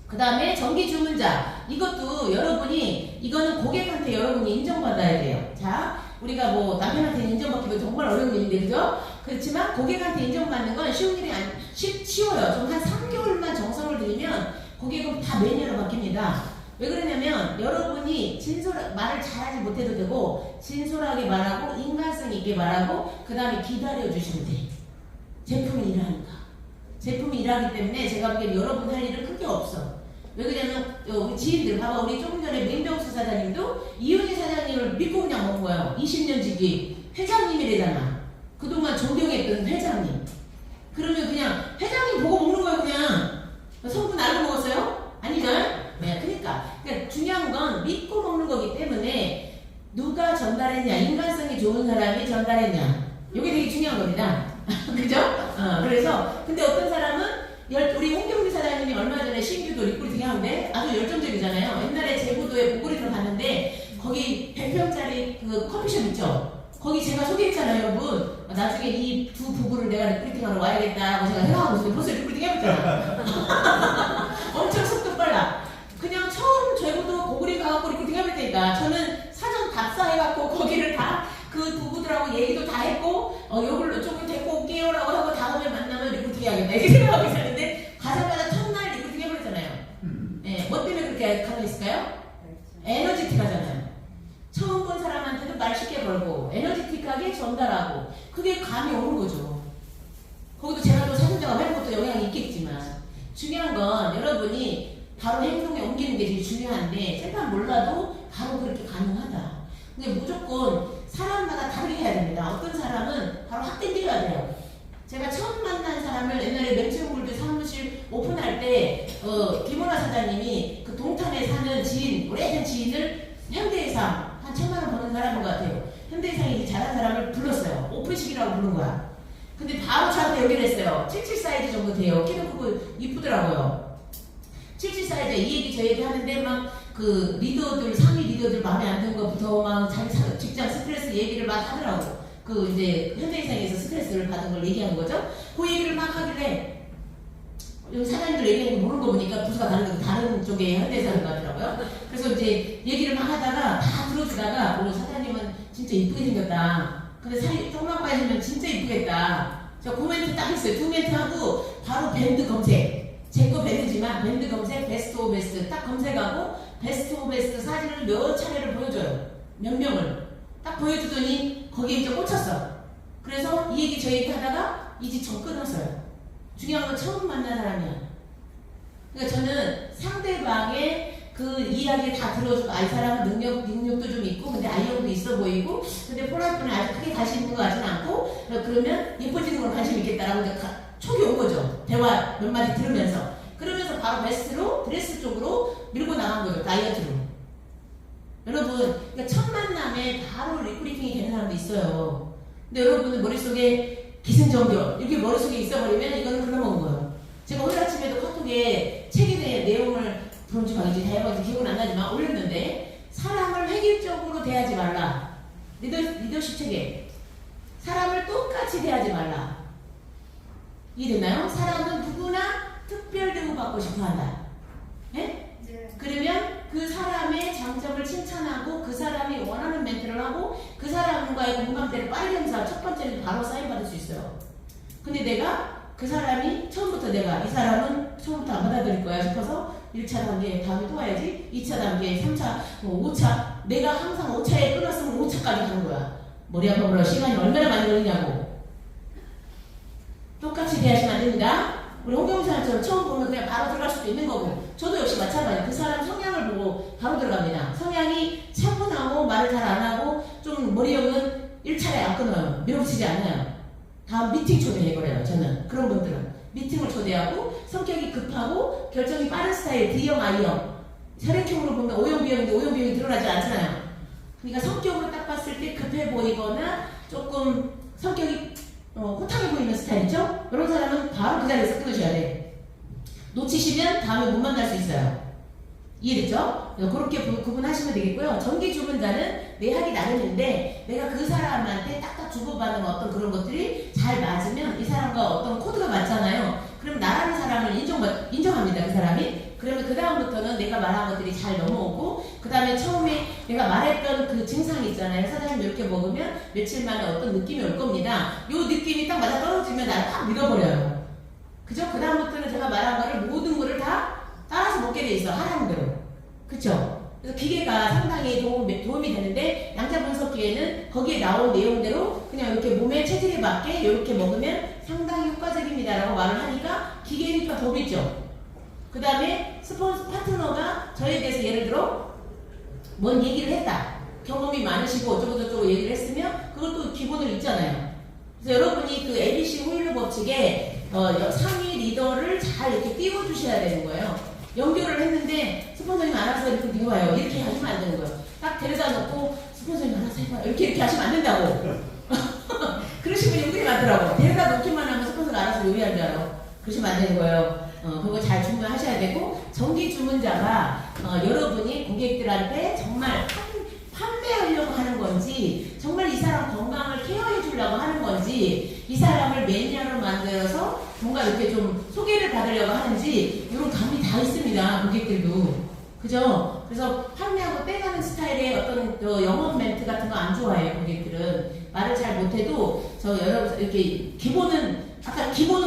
그 다음에 정기 주문자. 이것도 여러분이, 이거는 고객한테 여러분이 인정받아야 돼요. 자, 우리가 뭐 남편한테 인정받기도 정말 어려운 일인데, 그죠? 그렇지만 고객한테 인정받는 건 쉬운 일이 쉬워요. 좀 한 3개월만 정성을 들이면 고객은 다 매니아로 바뀝니다. 왜 그러냐면 여러분이 말을 잘하지 못해도 되고 진솔하게 말하고 인간성 있게 말하고 그 다음에 기다려주시면 돼. 제품이 일하니까. 제품이 일하기 때문에 제가 보기엔 여러분 할 일은 크게 없어. 왜 그러냐면 우리 지인들 봐봐. 우리 조금 전에 민병수 사장님도 이윤희 사장님을 믿고 그냥 먹은 거예요. 20년 지기 회장님이래잖아. 그동안 존경했던 회장님. 그러면 그냥 회장님 보고 먹는 거야. 그냥 성분 알고 먹었어요? 아니죠? 네, 그러니까 중요한 건 믿고 먹는 거기 때문에 누가 전달했냐, 인간성이 좋은 사람이 전달했냐, 이게 되게 중요한 겁니다. 그죠? 그래서 근데 어떤 사람은 우리 홍경미 사장님이 얼마 전에 신규도 리크루팅 하는데 아주 열정적이잖아요. 옛날에 제주도에 보고리를 갔는데 거기 100평짜리 그 커피숍 있죠? 거기 제가 소개했잖아요, 여러분. 나중에 이 두 부부를 내가 리크루팅하러 와야겠다고 제가 생각하고 있었는데 벌써 리크루팅 해봤잖아. 엄청 속도 빨라. 그냥 처음 제주도 고구리 가갖고 리크루팅 해봤다니까. 저는 사전 답사해갖고 거기를 다 그 부부들하고 얘기도 다 했고 요걸로 조금 데리고 올게요라고 하고 다음에 만나면 리크루팅 해야겠다 이렇게 생각하고 있었는데 가자마자 첫날 리크루팅 해버렸잖아요. 네, 뭐 때문에 그렇게 가능했을까요? 에너지틱하잖아요. 처음 본 사람한테도 말 쉽게 걸고 에너지틱하게 전달하고 그게 감이 오는 거죠. 거기도 제가 또 사진작업 해본 것도 영향이 있겠지만 중요한 건 여러분이 바로 행동에 옮기는 게 제일 중요한데 세판 몰라도 바로 그렇게 가능하다. 근데 무조건 사람마다 다르게 해야 됩니다. 어떤 사람은 바로 확 땡겨야 돼요. 제가 처음 만난 사람을 옛날에 멘트골드 사무실 오픈할 때 김원아 사장님이 그 동탄에 사는 지인, 오래된 지인을 현대해상 한 1,000만 원 버는 사람인 것 같아요. 현대해상이 잘한 사람을 불렀어요. 오픈식이라고 부른 거야. 근데 바로 저한테 얘기를 했어요. 77 사이즈 정도 돼요. 키도 크고 이쁘더라고요. 77 사이즈 이 얘기 저 얘기 하는데 막 그 리더들, 상위 리더들 마음에 안 드는 것부터 막 자기 직장 스트레스 얘기를 막 하더라고. 그 이제 현대해상에서 스트레스를 받은 걸 얘기한 거죠. 그 얘기를 막 하길래 사장님들 얘기하는 거 모르는 거 보니까 부서가 다른 쪽에 현대해상인 것 같더라고요. 그래서 이제 얘기를 막 하다가 다 들어주다가 오늘 사장님은 진짜 이쁘게 생겼다. 근데 살이 조금만 빠지면 진짜 이쁘겠다. 저 코멘트 딱 했어요. 2멘트 하고 바로 밴드 검색. 제 거 밴드지만 밴드 검색 베스트 오브 베스트 딱 검색하고 베스트 오브 베스트 사진을 몇 차례를 보여줘요. 몇 명을. 딱 보여주더니 거기에 이제 꽂혔어. 그래서 이 얘기 저 얘기 하다가 이 집 전 끊었어요. 중요한 건 처음 만난 사람이야. 그러니까 저는 상대방의 그 이야기 다 들어주고 이 사람은 능력도 좀 있고 근데 아이형도 있어 보이고 근데 폴라이프는 아주 크게 관심 있는 것 같지는 않고 그러면 예뻐지는 건 관심 있겠다라고 이제 촉이 온 거죠. 대화 몇 마디 들으면서 그러면서 바로 베스트로 드레스 쪽으로 밀고 나간 거죠. 다이어트로. 여러분 그러니까 첫 만남에 바로 리크루팅이 되는 사람도 있어요. 근데 여러분은 머릿속에 기승전결 이렇게 머릿속에 있어버리면 이거는 흘러먹은 거예요. 제가 오늘 아침에도 카톡에 책에 대한 내용을 브론즈 강의지 다해봐서 기억은 안 나지만 올렸는데 사람을 획일적으로 대하지 말라. 리더십 체계. 사람을 똑같이 대하지 말라. 이해됐나요? 사람은 누구나 특별 대우받고 싶어한다. 네? 네. 그러면 그 사람의 장점을 칭찬하고 그 사람이 원하는 멘트를 하고 그 사람과의 공감대를 빠르게 하면서 첫 번째는 바로 사인받을 수 있어요. 근데 내가 그 사람이 처음부터 내가 이 사람은 처음부터 안 받아들일 거야 싶어서 1차 단계 다음에 또 와야지 2차 단계 3차 5차 내가 항상 5차에 끊었으면 5차까지 가는 거야. 머리 아파보러 시간이 얼마나 많이 걸리냐고. 똑같이 대하시면 안 됩니다. 우리 홍경사님처럼 처음 보면 그냥 바로 들어갈 수도 있는 거고, 저도 역시 마찬가지예요. 그 사람 성향을 보고 바로 들어갑니다. 성향이 차분하고 말을 잘 안 하고 좀 머리형은 1차례 안 끊어요. 밀어붙이지 않아요. 다음 미팅 초대해버려요. 저는 그런 분들은 미팅을 초대하고, 성격이 급하고 결정이 빠른 스타일 D형 I형, 혈액형으로 보면 O형 B형인데 O형 B형이 드러나지 않잖아요. 그러니까 성격으로 딱 봤을 때 급해 보이거나 조금 성격이 호탕해 보이는 스타일이죠? 이런 사람은 바로 그 자리에서 끊으셔야 돼. 놓치시면 다음에 못 만날 수 있어요. 이해됐죠? 그렇게 구분하시면 되겠고요. 정기 주문자는 내 하기 나름인데, 내가 그 사람한테 딱딱 주고받는 어떤 그런 것들이 잘 맞으면, 이 사람과 어떤 코드가 맞잖아요. 그럼 나라는 사람을 인정합니다. 그 사람이. 그러면 그 다음부터는 내가 말한 것들이 잘 넘어오고, 그 다음에 처음에 내가 말했던 그 증상이 있잖아요. 사장님 이렇게 먹으면 며칠 만에 어떤 느낌이 올 겁니다. 요 느낌이 딱 맞아 떨어지면 나를 딱 믿어버려요. 그죠? 그 다음부터는 제가 말한 거를 모든 거를 다 따라서 먹게 돼 있어. 하라는 대로. 그쵸? 그래서 기계가 상당히 도움이 되는데, 양자 분석기에는 거기에 나온 내용대로 그냥 이렇게 몸의 체질에 맞게 이렇게 먹으면 상당히 효과적입니다 라고 말을 하니까 기계니까 더 믿죠. 그 다음에 스폰서 파트너가 저에 대해서 예를 들어 뭔 얘기를 했다, 경험이 많으시고 어쩌고저쩌고 얘기를 했으면 그것도 기본으로 있잖아요. 그래서 여러분이 그 ABC 호일러 법칙에 상위 리더를 잘 이렇게 띄워주셔야 되는 거예요. 연결을 했는데 스폰서님 알아서 이렇게 미워요. 이렇게 하시면 안 되는 거예요. 딱 데려다 놓고 스폰서님 알아서 해봐요. 이렇게 하시면 안 된다고. 그러신 분이 은근히 많더라고. 데려다 놓기만 하면 스폰서가 알아서 요리할 줄 알아. 그러시면 안 되는 거예요. 그거 잘 주문하셔야 되고, 정기 주문자가 여러분이 고객들한테 정말 판매하려고 하는 건지, 정말 이 사람 건강을 케어해 주려고 하는 건지, 이 사람을 매니아로 만들어서 뭔가 이렇게 좀 소개를 받으려고 하는지, 이런 감이 다 있습니다. 고객들도. 그죠? 그래서 판매하고 떼가는 스타일의 어떤 영업 멘트 같은 거 안 좋아해요. 고객들은 말을 잘 못해도 여러분 이렇게 기본은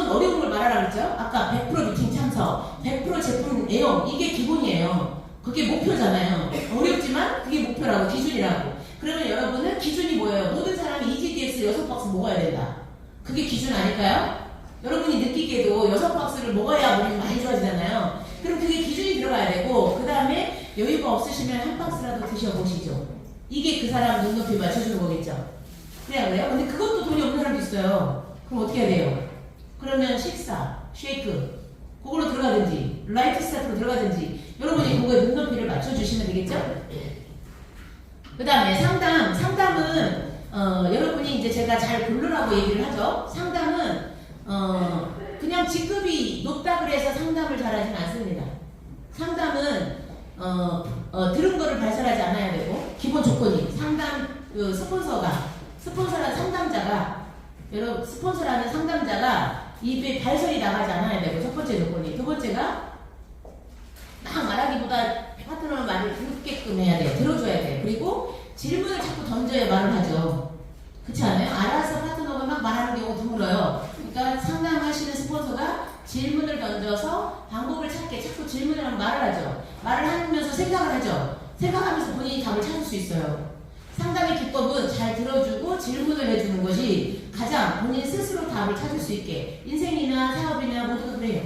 어려운 걸 말하라 그랬죠? 아까 100% 미팅 참석, 100% 제품 애용, 이게 기본이에요. 그게 목표잖아요. 어렵지만 그게 목표라고, 기준이라고. 그러면 여러분은 기준이 뭐예요? 모든 사람이 EGDS 6박스 먹어야 된다. 그게 기준 아닐까요? 여러분이 느끼기에도 6박스를 먹어야 몸이 많이 좋아지잖아요. 그럼 그게 기준이 들어가야 되고, 그 다음에 여유가 없으시면 한 박스라도 드셔보시죠. 이게 그 사람 눈높이 맞춰주는 거겠죠. 그래요? 근데 그것도 돈이 없는 사람도 있어요. 그럼 어떻게 해야 돼요? 그러면 식사, 쉐이크, 그걸로 들어가든지, 라이트 스타트로 들어가든지, 여러분이 그거에 눈높이를 맞춰주시면 되겠죠? 그 다음에 상담은, 여러분이 이제 제가 잘 고르라고 얘기를 하죠. 상담은, 그냥 직급이 높다 그래서 상담을 잘하진 않습니다. 상담은, 들은 거를 발설하지 않아야 되고, 기본 조건이, 스폰서라는 상담자가 입에 발설이 나가지 않아야 되고, 첫 번째 조건이. 두 번째가 막 말하기보다 파트너 말을 듣게끔 해야 돼요. 들어줘야 돼요. 그리고 질문을 자꾸 던져야 말을 하죠. 그렇지 않아요? 알아서 파트너가 막 말하는 경우 드물어요. 그러니까 상담하시는 스폰서가 질문을 던져서 방법을 자꾸 질문을 하면 말을 하죠. 말을 하면서 생각을 하죠. 생각하면서 본인이 답을 찾을 수 있어요. 상담의 기법은 잘 들어주고 질문을 해주는 것이 가장 본인 스스로 답을 찾을 수 있게, 인생이나 사업이나 모두가 그래요.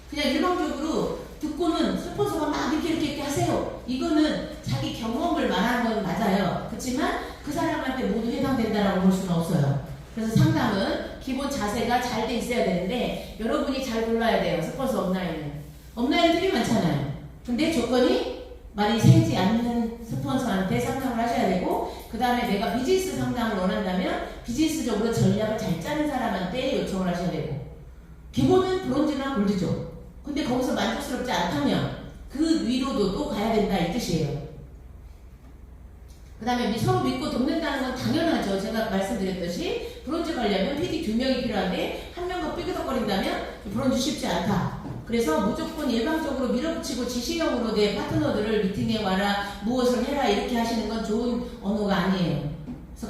그냥 일방적으로 듣고는 스폰서가 막 이렇게 하세요. 이거는 자기 경험을 말하는 건 맞아요. 그렇지만 그 사람한테 모두 해당된다라고 볼 수는 없어요. 그래서 상담은 기본 자세가 잘 돼 있어야 되는데, 여러분이 잘 골라야 돼요. 스폰서 업라인은 되게 많잖아요. 근데 조건이 말이 새지 않는 스폰서한테 상담을 하셔야 되고, 그 다음에 내가 비즈니스 상담을 원한다면 비즈니스적으로 전략을 잘 짜는 사람한테 요청을 하셔야 되고, 기본은 브론즈나 골드죠. 근데 거기서 만족스럽지 않다면 그 위로도 또 가야 된다, 이 뜻이에요. 그 다음에 서로 믿고 돕는다는 건 당연하죠. 제가 말씀드렸듯이 브론즈 가려면 PD 2명이 필요한데 한 명과 삐그덕거린다면 브론즈 쉽지 않다. 그래서 무조건 일방적으로 밀어붙이고 지시형으로 내 파트너들을 미팅에 와라, 무엇을 해라 이렇게 하시는 건 좋은 언어가 아니에요.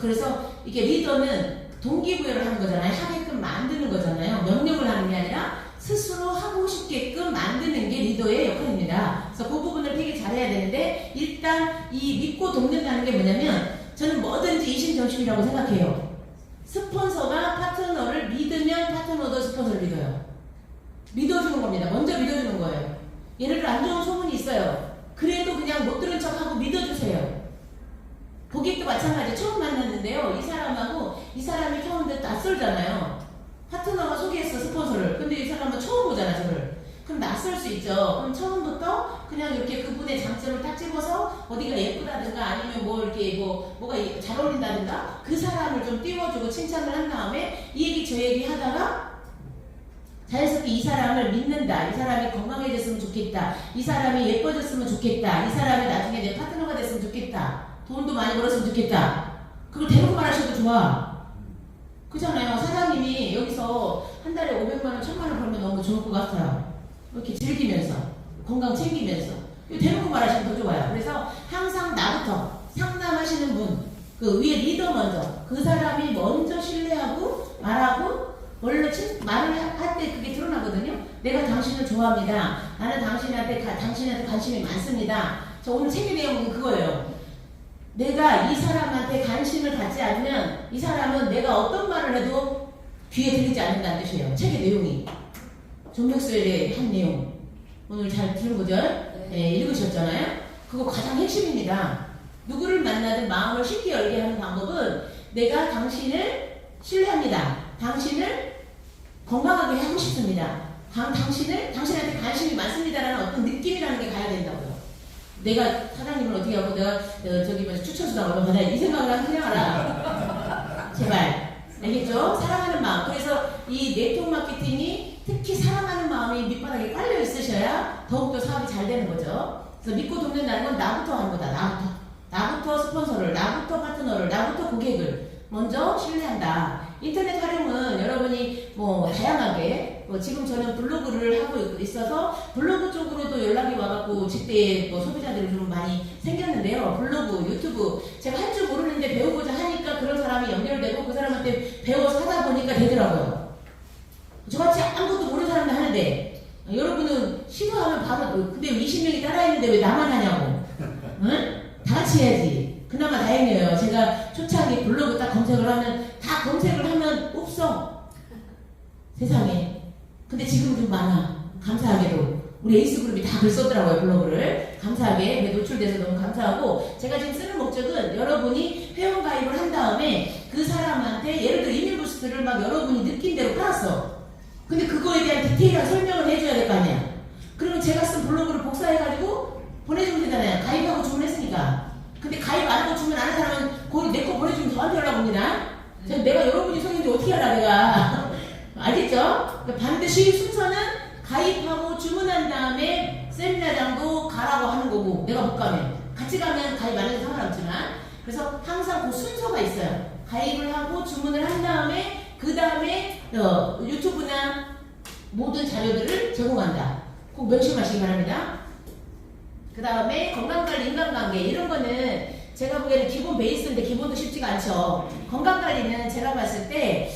그래서 이게 리더는 동기부여를 하는 거잖아요. 하게끔 만드는 거잖아요. 명령을 하는 게 아니라 스스로 하고 싶게끔 만드는 게 리더의 역할입니다. 그래서 그 부분을 되게 잘해야 되는데, 일단 이 믿고 돕는다는 게 뭐냐면, 저는 뭐든지 이심전심이라고 생각해요. 스폰서가 파트너를 믿으면 파트너도 스폰서를 믿어요. 믿어주는 겁니다. 먼저 믿어주는 거예요. 예를 들어 안 좋은 소문이 있어요. 그래도 그냥 못 들은 척하고 믿어주세요. 고객도 마찬가지. 처음 만났는데요. 이 사람이 처음인데 낯설잖아요. 파트너가 소개했어, 스폰서를. 근데 이 사람은 처음 보잖아, 저를. 그럼 낯설 수 있죠. 그럼 처음부터 그냥 이렇게 그분의 장점을 딱 집어서 어디가 예쁘다든가 아니면 뭐 이렇게 뭐가 잘 어울린다든가 그 사람을 좀 띄워주고 칭찬을 한 다음에 이 얘기 저 얘기 하다가 자연스럽게 이 사람을 믿는다. 이 사람이 건강해졌으면 좋겠다. 이 사람이 예뻐졌으면 좋겠다. 이 사람이 나중에 내 파트너가 됐으면 좋겠다. 돈도 많이 벌었으면 좋겠다. 그걸 대놓고 말하셔도 좋아. 그잖아요. 사장님이 여기서 한 달에 500만 원, 1000만 원 벌면 너무 좋을 것 같아요. 이렇게 즐기면서 건강 챙기면서 대놓고 말하시면 더 좋아요. 그래서 항상 나부터 상담하시는 분, 그 위에 리더 먼저 그 사람이 먼저 신뢰하고 말하고 말을 할 때 그게 드러나거든요. 내가 당신을 좋아합니다. 나는 당신한테 관심이 많습니다. 저 오늘 책의 내용은 그거예요. 내가 이 사람한테 관심을 갖지 않으면 이 사람은 내가 어떤 말을 해도 귀에 들리지 않는다는 뜻이에요. 책의 내용이. 존맥스웰의 한 내용. 오늘 잘 들어보죠? 네, 읽으셨잖아요? 그거 가장 핵심입니다. 누구를 만나든 마음을 쉽게 열게 하는 방법은 내가 당신을 신뢰합니다. 당신을 건강하게 하고 싶습니다. 당신한테 관심이 많습니다라는 어떤 느낌이라는 게 가야 된다고요. 내가 사장님을 어떻게 하고 내가 저기 추천수당 얼마 받아야 이 생각을 하면 그냥 알아. 제발. 알겠죠? 사랑하는 마음. 그래서 이 네트워크 마케팅이 특히 사랑하는 마음이 밑바닥에 깔려 있으셔야 더욱더 사업이 잘 되는 거죠. 그래서 믿고 돕는다는 건 나부터 하는 거다. 나부터 스폰서를, 나부터 파트너를, 나부터 고객을 먼저 신뢰한다. 인터넷 활용은 여러분이 다양하게 지금 저는 블로그를 하고 있어서 블로그 쪽으로도 연락이 와갖고 집대 소비자들이 좀 많이 생겼는데요. 블로그, 유튜브 제가 할 줄 모르는데 배우고자 하니까 그런 사람이 연결되고 그 사람한테 배워서 하다 보니까 되더라고요. 저같이 아무것도 모르는 사람도 하는데 여러분은 시도하면 바로 근데 20명이 따라했는데 왜 나만 하냐고. 응? 다 같이 해야지. 그나마 다행이에요. 제가 초창기 블로그 딱 검색을 하면 다 검색을 하면 없어. 세상에. 근데 지금 좀 많아. 감사하게도. 우리 에이스그룹이 다 글 썼더라고요. 블로그를. 감사하게 노출돼서 너무 감사하고 제가 지금 쓰는 목적은 여러분이 회원가입을 한 다음에 그 사람한테 예를 들어 이메일 부스트를 막 여러분이 느낀 대로 팔았어. 근데 그거에 대한 디테일한 설명을 해줘야 될 거 아니야. 그러면 제가 쓴 블로그를 복사해가지고 보내주면 되잖아요. 가입하고 주문했으니까. 근데 가입 안 하고 주문 안 한 사람은 내 거 보내주면 저한테 연락 옵니다. 내가 여러분이 성인인데 어떻게 알아 내가. 알겠죠? 그러니까 반드시 순서는 가입하고 주문한 다음에 세미나장도 가라고 하는 거고 내가 못 가면 같이 가면 가입 안 해도 상관없지만 그래서 항상 그 순서가 있어요. 가입을 하고 주문을 한 다음에 그 다음에 유튜브나 모든 자료들을 제공한다. 꼭 명심하시기 바랍니다. 그 다음에 건강관리, 인간관계 이런 거는 제가 보기에는 기본 베이스인데 기본도 쉽지가 않죠. 건강관리는 제가 봤을 때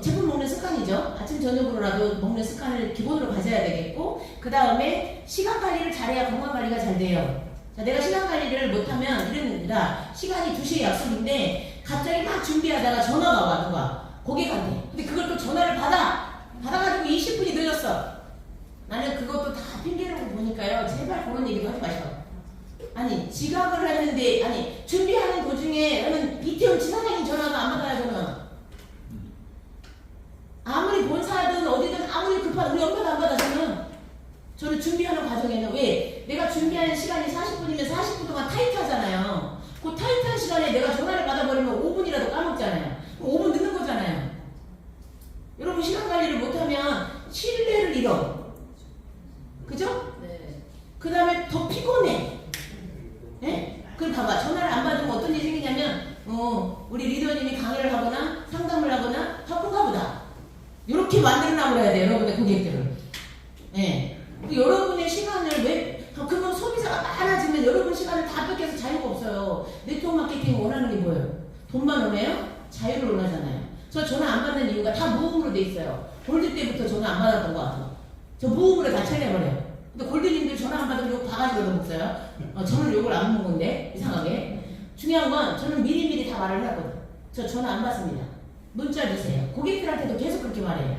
제품 먹는 습관이죠. 아침 저녁으로라도 먹는 습관을 기본으로 가져야 되겠고 그 다음에 시간관리를 잘해야 건강관리가 잘 돼요. 자, 내가 시간관리를 못하면 이럽니다. 시간이 2시에 약속인데 갑자기 막 준비하다가 전화가 와 누가 고객한테. 근데 그걸 또 전화를 받아가지고 20분이 늦었어. 나는 그것도 다 핑계라고 보니까요. 제발 그런 얘기도 하지 마시고. 아니 지각을 했는데 준비하는 도중에 나는 이태원 지사장님 전화가 안 받아요. 저는 아무리 본사든 어디든 아무리 급한 우리 엄마도 안 받아. 저는 준비하는 과정에는 왜 내가 준비하는 시간이 40분이면 40분 동안 타이트하잖아요. 그 타이트한 시간에 내가 전화를 받아버리면 5분이라도 까먹잖아요. 5분 늦는 거잖아요. 여러분 시간 관리를 못하면 신뢰를 잃어. 그죠? 네. 그 다음에 더 피곤해. 네? 그럼 봐봐. 전화를 안 받으면 어떤 일이 생기냐면 우리 리더님이 강의를 하거나 상담을 하거나 바쁜가 보다. 이렇게 만들어나고 그래야 돼요. 여러분의 고객들을. 네. 여러분의 시간을 그건 소비자가 많아지면 여러분 시간을 다 뺏겨서 자유가 없어요. 네트워크 마케팅 원하는 게 뭐예요? 돈만 원해요? 자유를 원하잖아요. 저 전화 안 받는 이유가 다 무음으로 돼 있어요. 골드 때부터 전화 안 받았던 것 같아요. 저 무음으로 다 처리해버려요. 근데 골드님들 전화 안 받으면 욕 바가지로 먹었어요. 저는 욕을 안 먹는데 이상하게. 중요한 건 저는 미리미리 다 말을 하거든요. 저 전화 안 받습니다. 문자 주세요. 고객들한테도 계속 그렇게 말해요.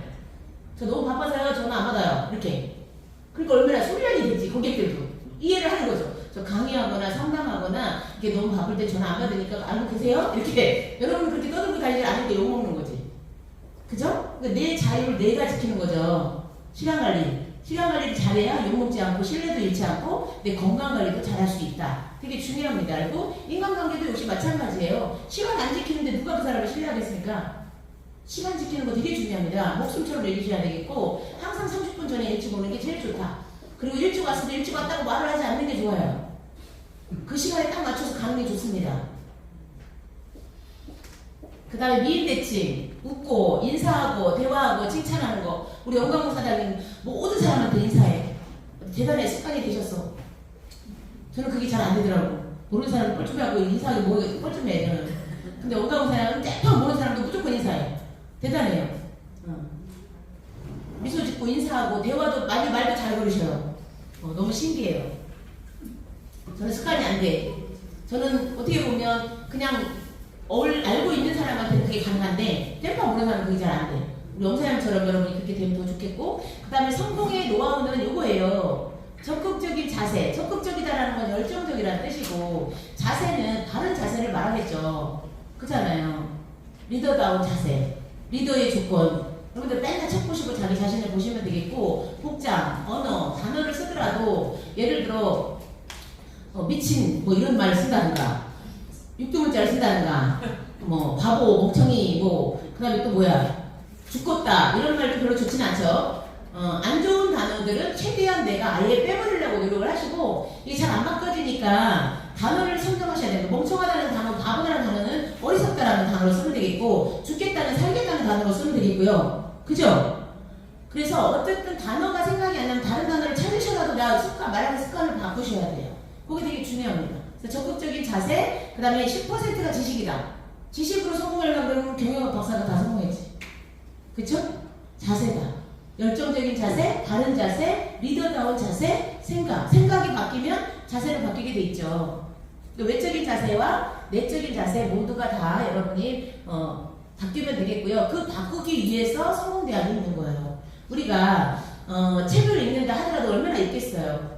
저 너무 바빠서요. 전화 안 받아요. 이렇게. 그러니까 얼마나 훈련이 되지, 고객들도. 이해를 하는 거죠. 저 강의하거나 상담하거나 이렇게 너무 바쁠 때 전화 안 받으니까 알고 계세요? 이렇게. 여러분 그렇게 떠들고 다니지 않는데 욕먹는 거지. 그죠? 그러니까 내 자유를 내가 지키는 거죠. 시간 관리. 시간 관리를 잘해야 욕먹지 않고 신뢰도 잃지 않고 내 건강 관리도 잘할 수 있다. 되게 중요합니다. 그리고 인간관계도 역시 마찬가지예요. 시간 안 지키는데 누가 그 사람을 신뢰하겠습니까? 시간 지키는 거 되게 중요합니다. 목숨처럼 여기셔야 되겠고 항상 30분 전에 일찍 오는 게 제일 좋다. 그리고 일찍 왔을 때 일찍 왔다고 말을 하지 않는 게 좋아요. 그 시간에 딱 맞춰서 가는 게 좋습니다. 그 다음에 미인대칭, 웃고 인사하고 대화하고 칭찬하는 거. 우리 영광 사장님 모든 사람한테 인사해. 대단히 습관이 되셨어. 저는 그게 잘 안 되더라고. 모르는 사람은 뻘쭘해하고 인사하기 뭐 뻘쭘해 저는. 근데 영광 사장은 쫙 모르는 사람도 무조건 인사해. 대단해요. 미소 짓고 인사하고 대화도 많이 말도 잘 걸으셔요. 너무 신기해요. 저는 습관이 안 돼. 저는 어떻게 보면 그냥 알고 있는 사람한테는 그게 가능한데 템파 모르는 사람은 그게 잘 안 돼. 우리 영사님처럼 여러분이 그렇게 되면 더 좋겠고 그 다음에 성공의 노하우는 이거예요. 적극적인 자세. 적극적이다라는 건 열정적이라는 뜻이고 자세는 바른 자세를 말하겠죠. 그렇잖아요. 리더다운 자세. 리더의 조건. 여러분들 맨날 책 보시고 자기 자신을 보시면 되겠고 복장, 언어, 단어를 쓰더라도 예를 들어 미친 뭐 이런 말을 쓴다든가 육두문자를 쓴다든가 뭐 바보, 멍청이 그 다음에 또 뭐야 죽겠다 이런 말도 별로 좋진 않죠. 안 좋은 단어들은 최대한 내가 아예 빼버리려고 노력을 하시고 이게 잘 안 바꿔지니까 단어를 선정하셔야 돼요. 멍청하다는 단어, 바보라는 단어는 어리석다라는 단어로 쓰면 되겠고 죽겠다는 살겠다는 단어로 쓰면 되겠고요. 그죠? 그래서 어쨌든 단어가 생각이 안 나면 다른 단어를 찾으셔라도 내가 말하는 습관을 바꾸셔야 돼요. 그게 되게 중요합니다. 그래서 적극적인 자세, 그 다음에 10%가 지식이다. 지식으로 성공하려면 그러면 경영학 박사가 다 성공했지. 그쵸? 자세다. 열정적인 자세, 바른 자세, 리더다운 자세, 생각이 바뀌면 자세는 바뀌게 돼 있죠. 외적인 자세와 내적인 자세 모두가 다 여러분이 바뀌면 되겠고요. 그 바꾸기 위해서 성공대학이 있는 거예요. 우리가 책을 읽는다 하더라도 얼마나 읽겠어요.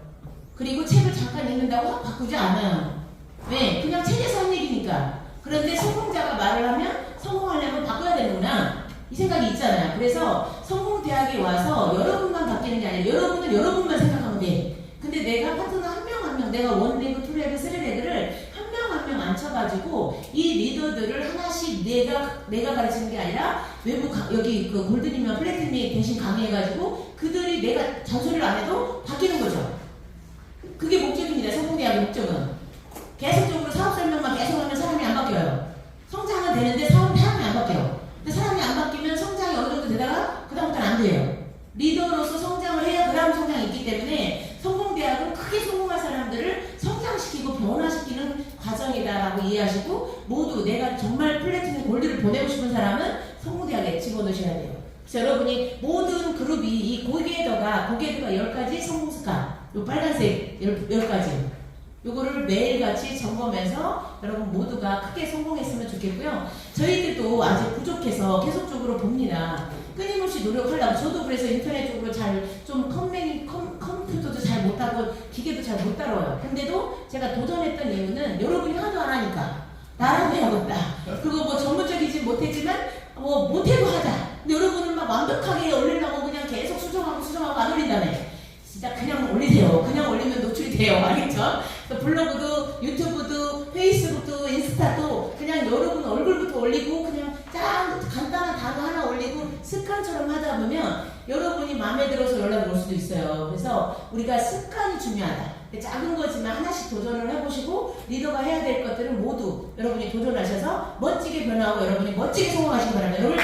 그리고 책을 잠깐 읽는다고 확 바꾸지 않아요. 왜? 그냥 책에서 한 얘기니까. 그런데 성공자가 말을 하면 성공하려면 바꿔야 되는구나. 이 생각이 있잖아요. 그래서 성공대학에 와서 여러분만 바뀌는 게 아니라 여러분은 여러분만 생각하면 돼. 근데 내가 파트너 한 명 한 명, 내가 1레그, 2레그, 3레그를 한 명 한 명 앉혀가지고 이 리더들을 하나씩 내가 가르치는 게 아니라 외부 여기 그 골드님이나 플래티님이 대신 강의해가지고 그들이 내가 잔소리를 안 해도 바뀌는 거죠. 그게 목적입니다. 성공대학의 목적은. 계속적으로 사업 설명만 계속 하면 사람이 안 바뀌어요. 성장은 되는데 사람이 안 바뀌어요. 근데 사람이 안 바뀌면 성장이 어느 정도 되다가 그다음부터는 안 돼요. 리더로서 성장을 해야 그 다음 성장이 있기 때문에 성공대학은 크게 성공한 사람들을 성장시키고 변화시키는 과정이다라고 이해하시고 모두 내가 정말 플래티넘 골드를 보내고 싶은 사람은 성공대학에 집어넣으셔야 돼요. 그래서 여러분이 모든 그룹이 이 고개더가 10가지 성공 습관 요 빨간색 10가지 요거를 매일같이 점검해서 여러분 모두가 크게 성공했으면 좋겠고요. 저희들도 아직 부족해서 계속적으로 봅니다. 끊임없이 노력하려고. 저도 그래서 인터넷적으로 잘 좀 컴퓨터도 잘 못하고 기계도 잘 못 다뤄요. 근데도 제가 도전했던 이유는 여러분이 하도 안 하니까 나라도 해야겠다. 그리고 뭐 전문적이지 못했지만 뭐 못해도 하자. 근데 여러분은 막 완벽하게 올리려고 그냥 계속 수정하고 안 올린다며. 진짜 그냥 올리세요. 그냥 올리면 노출이 돼요. 알겠죠? 블로그도 유튜브도 페이스북도 인스타도 그냥 여러분 얼굴부터 올리고 그냥 짠 간단한 단어 하나 올리고 습관처럼 하다 보면 여러분이 마음에 들어서 연락이 올 수도 있어요. 그래서 우리가 습관이 중요하다. 작은 거지만 하나씩 도전을 해보시고 리더가 해야 될 것들은 모두 여러분이 도전하셔서 멋지게 변화하고 여러분이 멋지게 성공하시기 바랍니다. 여러분